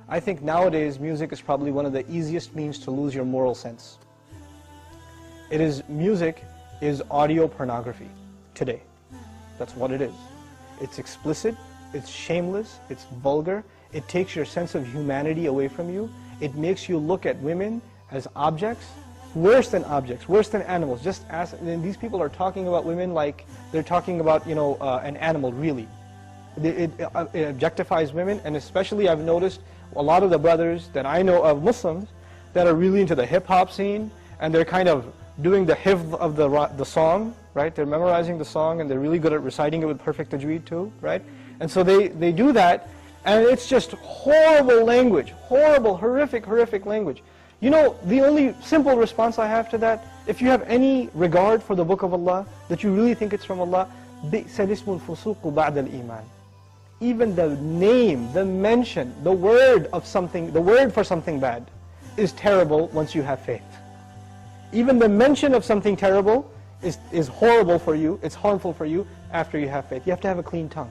I think nowadays music is probably one of the easiest means to lose your moral sense. Music is audio pornography today. That's what it is. It's explicit, it's shameless, it's vulgar, it takes your sense of humanity away from you, it makes you look at women as objects, worse than animals. And these people are talking about women like they're talking about, an animal, really. It objectifies women, and especially I've noticed a lot of the brothers that I know of, Muslims, that are really into the hip-hop scene, and they're kind of doing the hifz of the song, right? They're memorizing the song, and they're really good at reciting it with perfect tajweed too, right? And so they do that, and it's just horrible language, horrible, horrific language. The only simple response I have to that, if you have any regard for the Book of Allah, that you really think it's from Allah, بِئْسَ الْإِسْمُ الْفُسُوقُ بَعْدَ الْإِيمَانِ. Even the name, the mention, the word for something bad is terrible once you have faith. Even the mention of something terrible is horrible for you, it's harmful for you after you have faith. You have to have a clean tongue.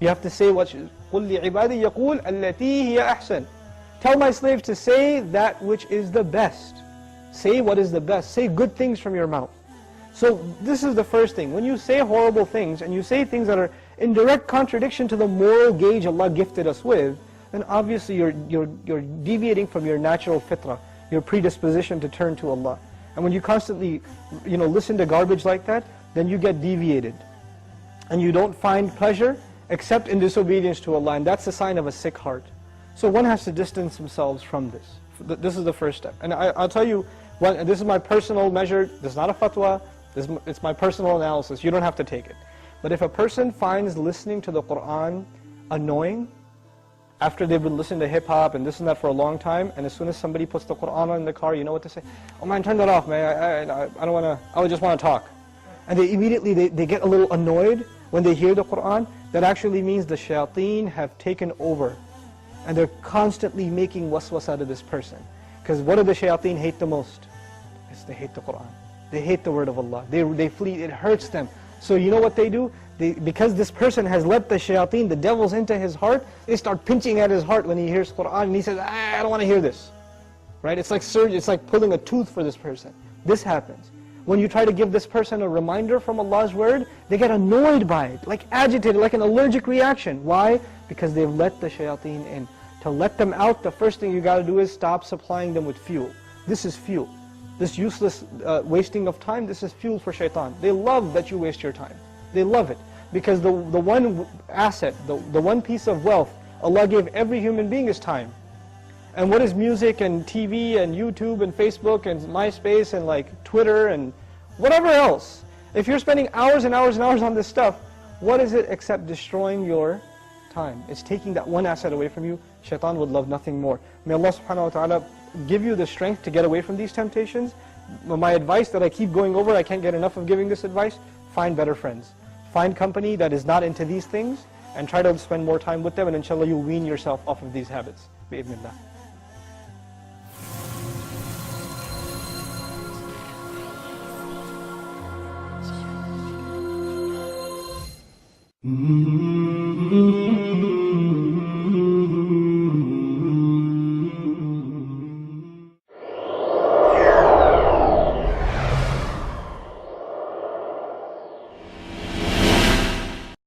You have to say what قُلْ لِعِبَادِي يَقُولْ الَّتِي هِيَ أَحْسَنُ. Tell my slaves to say that which is the best. Say what is the best. Say good things from your mouth. So this is the first thing. When you say horrible things, and you say things that are in direct contradiction to the moral gauge Allah gifted us with, then obviously you're deviating from your natural fitrah, your predisposition to turn to Allah. And when you constantly listen to garbage like that, then you get deviated. And you don't find pleasure except in disobedience to Allah, and that's a sign of a sick heart. So one has to distance themselves from this. This is the first step. And I'll tell you, this is my personal measure, this is not a fatwa, it's my personal analysis, you don't have to take it. But if a person finds listening to the Qur'an annoying, after they've been listening to hip-hop and this and that for a long time, and as soon as somebody puts the Qur'an on in the car, you know what to say? Oh man, turn that off, man, I don't want to, I just want to talk. And they immediately, they get a little annoyed when they hear the Qur'an. That actually means the shayateen have taken over. And they're constantly making waswas out of this person. Because what do the shayateen hate the most? Yes, they hate the Qur'an. They hate the word of Allah. They flee, it hurts them. So you know what they do? Because this person has let the shayateen, the devils, into his heart, they start pinching at his heart when he hears Qur'an, and he says, I don't want to hear this. Right? It's like surgery, it's like pulling a tooth for this person. This happens. When you try to give this person a reminder from Allah's word, they get annoyed by it, like agitated, like an allergic reaction. Why? Because they've let the shayateen in. To let them out, the first thing you got to do is stop supplying them with fuel. This is fuel. This useless wasting of time, this is fuel for shaitan. They love that you waste your time. They love it. Because the one asset, the one piece of wealth Allah gave every human being is time. And what is music and TV and YouTube and Facebook and MySpace and like Twitter and whatever else? If you're spending hours and hours and hours on this stuff, what is it except destroying your time? It's taking that one asset away from you. Shaitan would love nothing more. May Allah subhanahu wa ta'ala give you the strength to get away from these temptations. My advice that I keep going over, I can't get enough of giving this advice, find better friends. Find company that is not into these things and try to spend more time with them, and inshallah you'll wean yourself off of these habits. Bi'idhnillah. Mm-hmm.